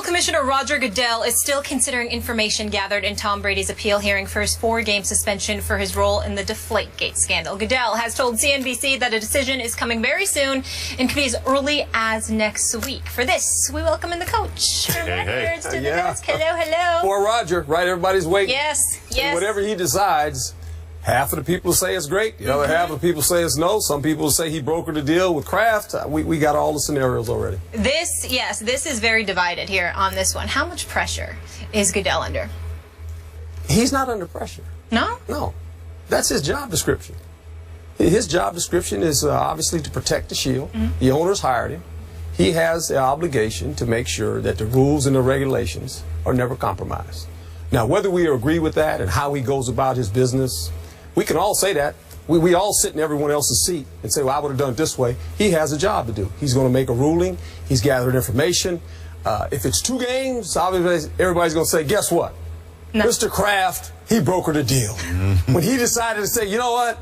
Commissioner Roger Goodell is still considering information gathered in Tom Brady's appeal hearing for his 4-game suspension for his role in the Deflategate scandal. Goodell has told CNBC that a decision is coming very soon and could be as early as next week. For this, we welcome in the coach. Hey. To the desk. Hello. Poor Roger, right? Everybody's waiting. Yes. And whatever he decides, half of the people say it's great. The other half of the people say it's no. Some people say he brokered a deal with Kraft. We got all the scenarios already. This is very divided here on this one. How much pressure is Goodell under? He's not under pressure. No? No. That's his job description. His job description is obviously to protect the shield. The owners hired him. He has the obligation to make sure that the rules and the regulations are never compromised. Now, whether we agree with that and how he goes about his business, we can all say that. We all sit in everyone else's seat and say, well, I would have done it this way. He has a job to do. He's going to make a ruling. He's gathered information. If it's 2 games, obviously everybody's going to say, guess what? No. Mr. Kraft, he brokered a deal. When he decided to say, you know what,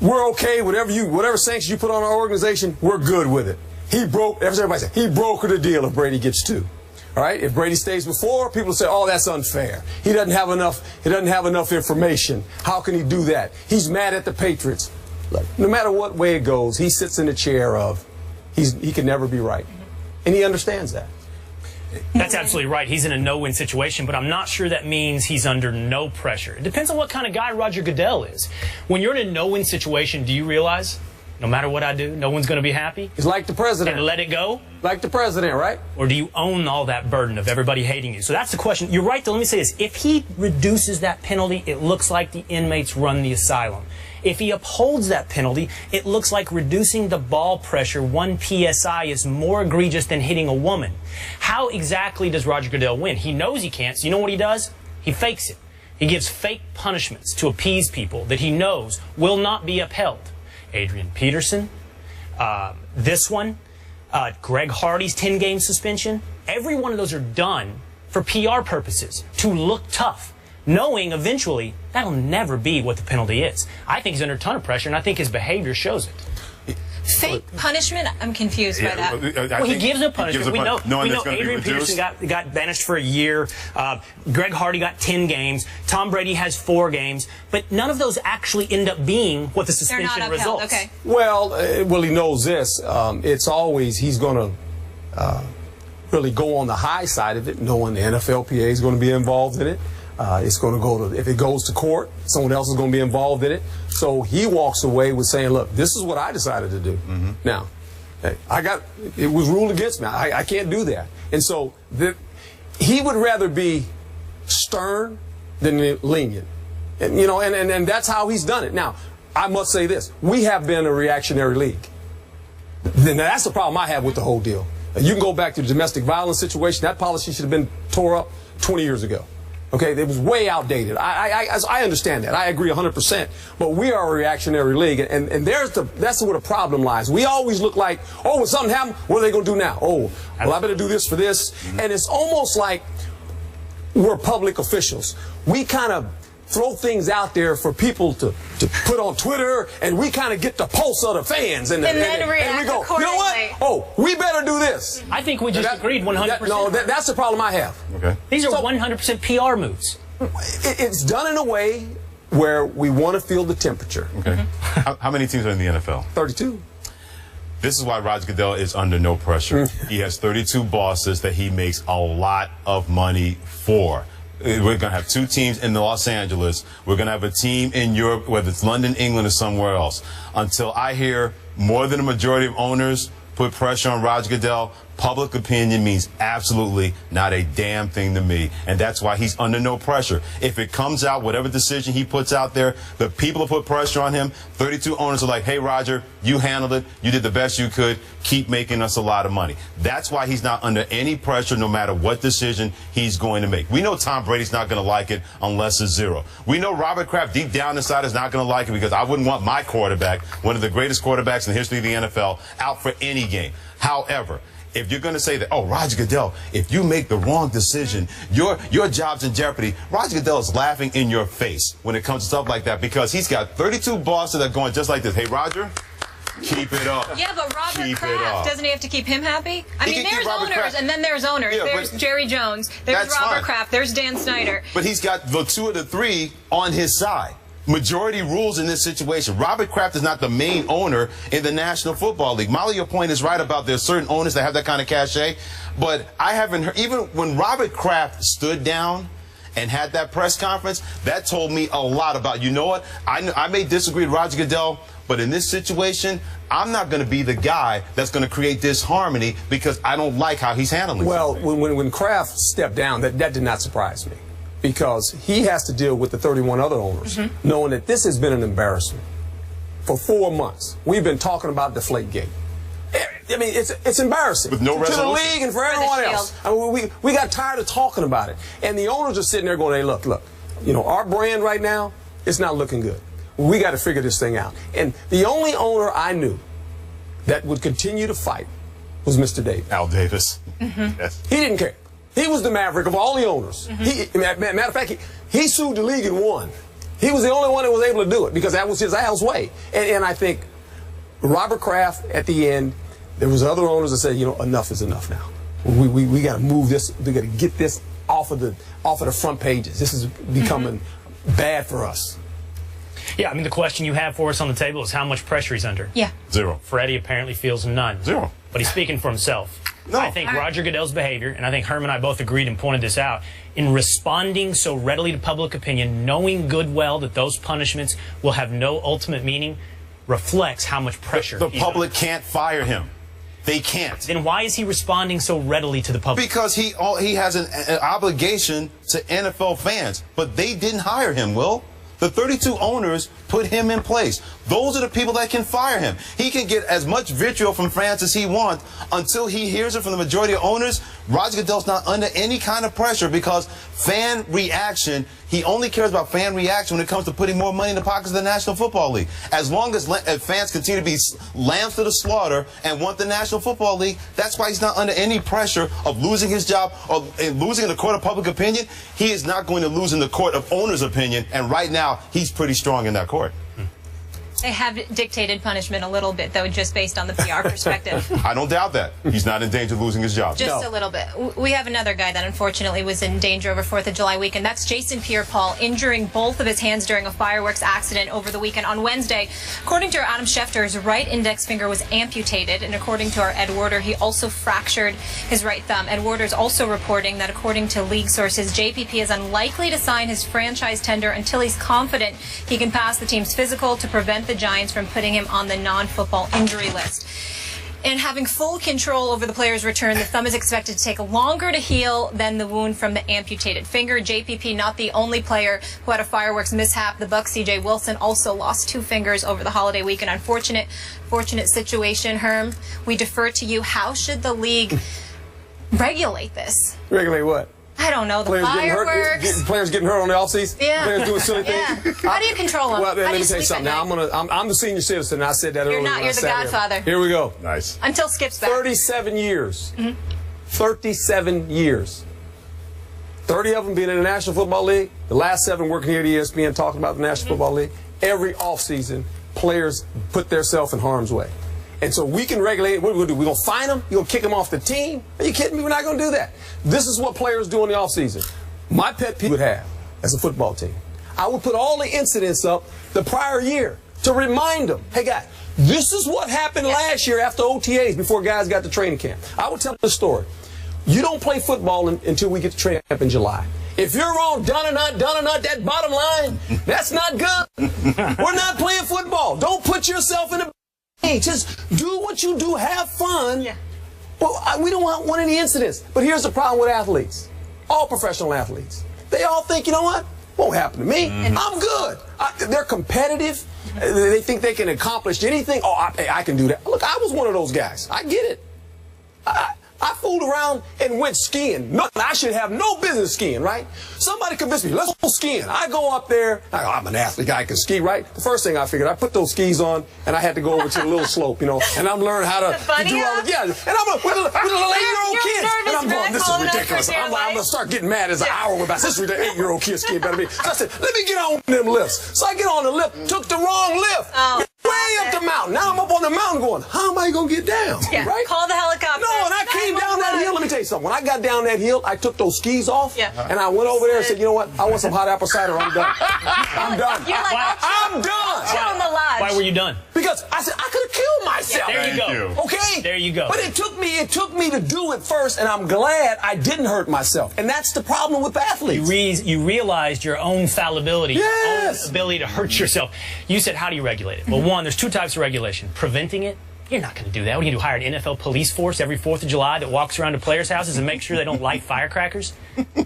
we're okay, whatever sanctions you put on our organization, we're good with it. Everybody said, he brokered a deal if Brady gets 2. All right, if Brady stays before, people say, oh, that's unfair. He doesn't have enough information. How can he do that? He's mad at the Patriots. Look, no matter what way it goes, he sits in the chair of he can never be right. And he understands that. That's absolutely right. He's in a no-win situation, but I'm not sure that means he's under no pressure. It depends on what kind of guy Roger Goodell is. When you're in a no-win situation, do you realize no matter what I do, no one's going to be happy? He's like the president. And let it go? Like the president, right? Or do you own all that burden of everybody hating you? So that's the question. You're right, though. Let me say this. If he reduces that penalty, it looks like the inmates run the asylum. If he upholds that penalty, it looks like reducing the ball pressure 1 PSI is more egregious than hitting a woman. How exactly does Roger Goodell win? He knows he can't. So you know what he does? He fakes it. He gives fake punishments to appease people that he knows will not be upheld. Adrian Peterson, this one, Greg Hardy's 10-game suspension. Every one of those are done for PR purposes, to look tough, knowing eventually that'll never be what the penalty is. I think he's under a ton of pressure, and I think his behavior shows it. Fake punishment? I'm confused by that. Well, he gives a punishment. We know Adrian Peterson got banished for a year. Greg Hardy got 10 games. Tom Brady has 4 games. But none of those actually end up being what the suspension results. Okay. Well, he knows this. It's always he's going to really go on the high side of it, knowing the NFLPA is going to be involved in it. It's going to go to, if it goes to court, someone else is going to be involved in it. So he walks away with saying, look, this is what I decided to do. Now, it was ruled against me. I can't do that. And so he would rather be stern than lenient. And, and that's how he's done it. Now, I must say this. We have been a reactionary league. Now, that's the problem I have with the whole deal. You can go back to the domestic violence situation. That policy should have been tore up 20 years ago. Okay, it was way outdated. I understand that. I agree 100%. But we are a reactionary league, and that's where the problem lies. We always look like, oh, when something happened, what are they going to do now? Oh, well, I better do this for this. And it's almost like we're public officials. We kind of throw things out there for people to put on Twitter, and we kind of get the pulse of the fans. And then react and we go, accordingly. You know what? Oh, we better do this. I think we just agreed 100%. No, that's the problem I have. Okay. These are 100% PR moves. It's done in a way where we want to feel the temperature. Okay. How many teams are in the NFL? 32. This is why Roger Goodell is under no pressure. He has 32 bosses that he makes a lot of money for. We're going to have 2 teams in Los Angeles. We're going to have a team in Europe, whether it's London, England, or somewhere else. Until I hear more than a majority of owners put pressure on Roger Goodell, public opinion means absolutely not a damn thing to me. And that's why he's under no pressure. If it comes out, whatever decision he puts out there, the people who put pressure on him, 32 owners are like, hey, Roger, you handled it. You did the best you could. Keep making us a lot of money. That's why he's not under any pressure no matter what decision he's going to make. We know Tom Brady's not going to like it unless it's 0. We know Robert Kraft deep down inside is not going to like it because I wouldn't want my quarterback, one of the greatest quarterbacks in the history of the NFL, out for any game. However, if you're going to say that, oh, Roger Goodell, if you make the wrong decision, your job's in jeopardy, Roger Goodell is laughing in your face when it comes to stuff like that because he's got 32 bosses that are going just like this. Hey, Roger, Keep it up. Yeah, but Robert Keep it Kraft, up. doesn't he have to keep him happy? I He mean, can keep there's Robert owners, Kraft. and then there's owners. Yeah, There's but Jerry Jones. There's that's Robert fine. Kraft. There's Dan Snyder. But he's got the 2 of the 3 on his side. Majority rules in this situation. Robert Kraft is not the main owner in the National Football League. Molly, your point is right about there's certain owners that have that kind of cachet. But I haven't heard, even when Robert Kraft stood down and had that press conference, that told me a lot about, you know what, I may disagree with Roger Goodell, but in this situation, I'm not going to be the guy that's going to create disharmony because I don't like how he's handling it. Well, when Kraft stepped down, that did not surprise me, because he has to deal with the 31 other owners, knowing that this has been an embarrassment. For 4 months, we've been talking about Deflategate. I mean, it's embarrassing. With no to the resolution. league and for everyone else. I mean, we got tired of talking about it. And the owners are sitting there going, hey, look, you know, our brand right now, it's not looking good. We got to figure this thing out. And the only owner I knew that would continue to fight was Mr. Davis. Al Davis. Yes. He didn't care. He was the maverick of all the owners. Matter of fact, he sued the league and won. He was the only one that was able to do it because that was his Al's way. And I think Robert Kraft, at the end, there was other owners that said, you know, enough is enough now. We got to move this. We got to get this off of the front pages. This is becoming bad for us. Yeah, I mean, the question you have for us on the table is how much pressure he's under. Yeah. 0. Freddie apparently feels none. 0. But he's speaking for himself. No. I think Roger Goodell's behavior, and I think Herm and I both agreed and pointed this out, in responding so readily to public opinion, knowing good well that those punishments will have no ultimate meaning, reflects how much pressure The he's public under. can't fire him. They can't. Then why is he responding so readily to the public? Because he has an obligation to NFL fans. But they didn't hire him, Will. The 32 owners put him in place. Those are the people that can fire him. He can get as much vitriol from fans as he wants until he hears it from the majority of owners. Roger Goodell's not under any kind of pressure because fan reaction, he only cares about fan reaction when it comes to putting more money in the pockets of the National Football League. As long as fans continue to be lambs to the slaughter and want the National Football League, that's why he's not under any pressure of losing his job or losing in the court of public opinion. He is not going to lose in the court of owners' opinion, and right now he's pretty strong in that court. They have dictated punishment a little bit, though, just based on the PR perspective. I don't doubt that. He's not in danger of losing his job. Just a little bit. We have another guy that unfortunately was in danger over 4th of July weekend. That's Jason Pierre-Paul, injuring both of his hands during a fireworks accident over the weekend. On Wednesday, according to our Adam Schefter, his right index finger was amputated, and according to our Ed Warder, he also fractured his right thumb. Ed Warder is also reporting that, according to league sources, JPP is unlikely to sign his franchise tender until he's confident he can pass the team's physical to prevent the Giants from putting him on the non-football injury list. And having full control over the player's return, the thumb is expected to take longer to heal than the wound from the amputated finger. JPP, not the only player who had a fireworks mishap. The Bucs' C.J. Wilson also lost 2 fingers over the holiday weekend. Unfortunate situation, Herm. We defer to you. How should the league regulate this? Regulate what? I don't know, the Players fireworks. getting hurt, players getting hurt on the offseason. Yeah. Players doing silly things. How do you control them? Well, How let do me you tell you sleep something. at Now night? I'm the senior citizen. I said that earlier. You're not. when I You're the sat here. godfather. Here we go. Nice. Until Skip's back. 37 years. 37 years. 30 of them being in the National Football League. The last 7 working here at ESPN talking about the National Football League. Every offseason, players put themselves in harm's way. And so we can regulate it. What are we going to do? We're going to fine them? You're going to kick them off the team? Are you kidding me? We're not going to do that. This is what players do in the offseason. My pet peeve would have as a football team. I would put all the incidents up the prior year to remind them, hey, guys, this is what happened last year after OTAs before guys got to training camp. I would tell the story. You don't play football until we get to training camp in July. If you're wrong, done or not, that bottom line, that's not good. We're not playing football. Don't put yourself in a... Just do what you do. Have fun. Yeah. Well, we don't want any incidents. But here's the problem with athletes. All professional athletes. They all think, you know what? Won't happen to me. I'm good. They're competitive. They think they can accomplish anything. Oh, I can do that. Look, I was one of those guys. I get it. I fooled around and went skiing. I should have no business skiing, right? Somebody convinced me, let's go skiing. I go up there. I'm an athlete. I can ski, right? The first thing I figured, I put those skis on, and I had to go over to the little slope, you know, and I'm learning how to do all the, and I'm with little 8-year-old kids. And I'm going, this is ridiculous. I'm going to start getting mad as an hour went by. This is ridiculous. 8-year-old kids skiing better than me. So I said, let me get on them lifts. So I get on the lift, took the wrong lift. Where way up the mountain. Now I'm up on the mountain going, how am I going to get down? Yeah. Right? Call the helicopter. No, and I came down that hill. Let me tell you something. When I got down that hill, I took those skis off, and I went over there and said, you know what? I want some hot apple cider. I'm done. I'm done. You're like, I'm done. chill in the lodge. Why were you done? Because I said I could have killed myself. There you go. Okay. There you go. But it took me to do it first, and I'm glad I didn't hurt myself. And that's the problem with athletes. You realized your own fallibility, your own ability to hurt yourself. You said, how do you regulate it? Well, one, there's two types of regulation. Preventing it. You're not going to do that. What do you do? Hire an NFL police force every 4th of July that walks around to players' houses and makes sure they don't light firecrackers?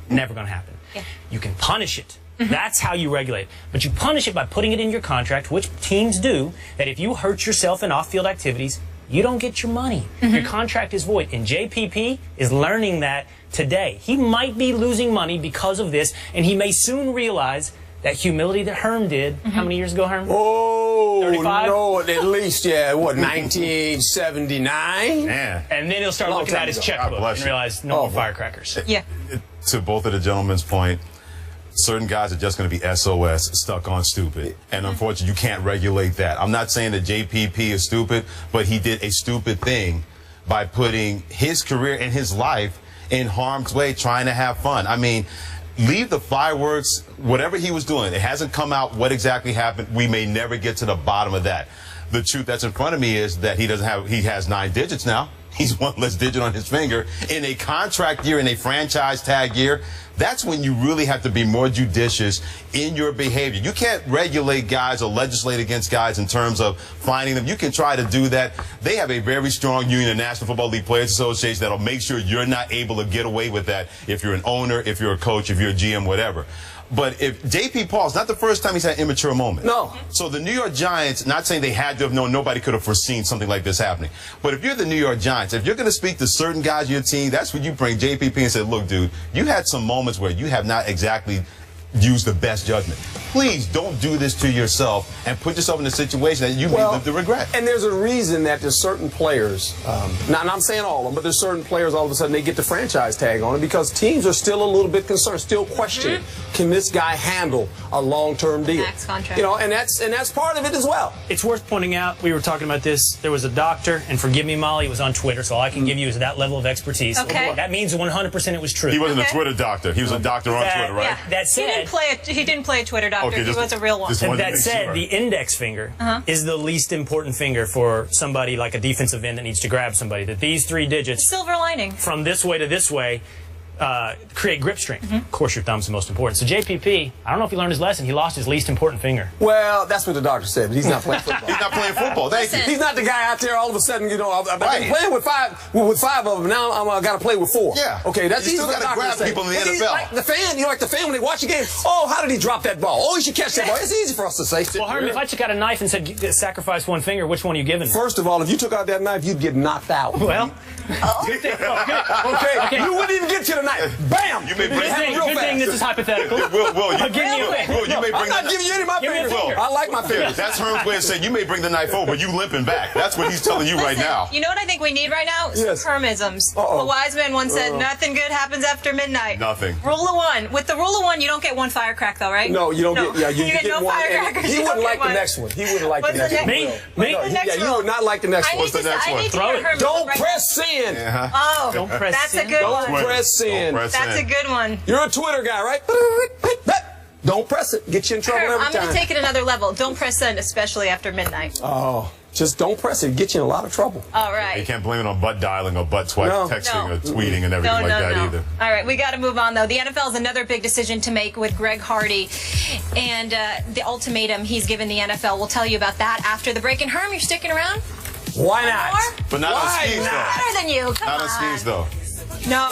Never going to happen. Yeah. You can punish it. That's how you regulate. But you punish it by putting it in your contract, which teams do, that if you hurt yourself in off-field activities, you don't get your money. Your contract is void. And JPP is learning that today. He might be losing money because of this, and he may soon realize that humility that Herm did. How many years ago, Herm? Oh, 35? no, at least, 1979? Man. And then he'll start Long looking time at his ago. checkbook God bless and you. realize no more firecrackers. Yeah. To both of the gentlemen's point, certain guys are just going to be SOS, stuck on stupid. And unfortunately, you can't regulate that. I'm not saying that JPP is stupid, but he did a stupid thing by putting his career and his life in harm's way trying to have fun. I mean, leave the fireworks, whatever he was doing. It hasn't come out what exactly happened. We may never get to the bottom of that. The truth that's in front of me is that he has 9 digits now. He's one less digit on his finger. In a contract year, in a franchise tag year, that's when you really have to be more judicious in your behavior. You can't regulate guys or legislate against guys in terms of finding them. You can try to do that. They have a very strong union, the National Football League Players Association, that'll make sure you're not able to get away with that if you're an owner, if you're a coach, if you're a GM, whatever. But if J.P. Paul's not the first time he's had an immature moment. No. So the New York Giants, not saying they had to have known, nobody could have foreseen something like this happening. But if you're the New York Giants, if you're going to speak to certain guys on your team, that's when you bring JPP and say, look, dude, you had some moments where you have not exactly used the best judgment. Please don't do this to yourself and put yourself in a situation that you may live to regret. And there's a reason that there's certain players, not I'm saying all of them, but there's certain players all of a sudden they get the franchise tag on it because teams are still a little bit concerned, still questioning, can this guy handle a long-term deal? Max contract. You know, and that's part of it as well. It's worth pointing out, we were talking about this, there was a doctor, and forgive me, Molly, it was on Twitter, so all I can give you is that level of expertise. Okay. That means 100% it was true. He wasn't a Twitter doctor. He was a doctor on Twitter, right? Yeah. That said, he didn't play a Twitter doctor. Okay, he was a real one. And that said, the index finger is the least important finger for somebody like a defensive end that needs to grab somebody. That these 3 digits, Silver lining. from this way to this way, create grip strength. Of course, your thumb's the most important. So JPP, I don't know if he learned his lesson. He lost his least important finger. Well, that's what the doctor said, but he's not playing football. He's not playing football. Thank you. He's not the guy out there all of a sudden, you know, I've been playing with five of them. Now I got to play with 4. Yeah. Okay, that's You easy still for the gotta doctor grab to say. people in the It's easy, NFL. like the fan, you know, like the fan when they watch the game. Oh, how did he drop that ball? Oh, he should catch that ball. It's easy for us to say. Well, Herman, if I took out a knife and said sacrifice 1 finger, which one are you giving me? First of all, if you took out that knife, you'd get knocked out. Well, Okay, you wouldn't even get to the knife. Bam! You may bring good thing this is hypothetical. Will, you Give me a finger. Will, you may I'm bring not giving you any of my Give me a fingers. finger. I like my fingers. That's Herm's way of saying you may bring the knife over, but you limping back. That's what he's telling you right now. You know what I think we need right now? Yes. Hermisms. Uh-oh. A wise man once said, nothing good happens after midnight. Nothing. Rule of 1. With the rule of 1, you don't get 1 firecrack, though, right? No, you don't get. Yeah, you get no one. and firecrackers. He You don't wouldn't get like the one. next one. He wouldn't like What's the next the one. next- Me? No, the next you rule. would not like the next I one. need to next one? hear Throw it. Hermism Don't right press sin. Uh-huh. Oh, Don't press that's sin. a good Don't one. press sin. Don't press That's a in. good one. You're a Twitter guy, right? Don't press it. Get you in trouble every I'm going time. to take it another level. Don't press send, especially after midnight. Oh, just don't press it. Get you in a lot of trouble. All You right. can't blame it on butt dialing or butt No. texting No. or tweeting and everything No, like no, that no. either. All right, we got to move on, though. The NFL has another big decision to make with Greg Hardy and the ultimatum he's given the NFL. We'll tell you about that after the break. And Herm, you're sticking around? Why not? More? But not on Why skis, not? though. Better than you. Come Not on on. skis, though. No.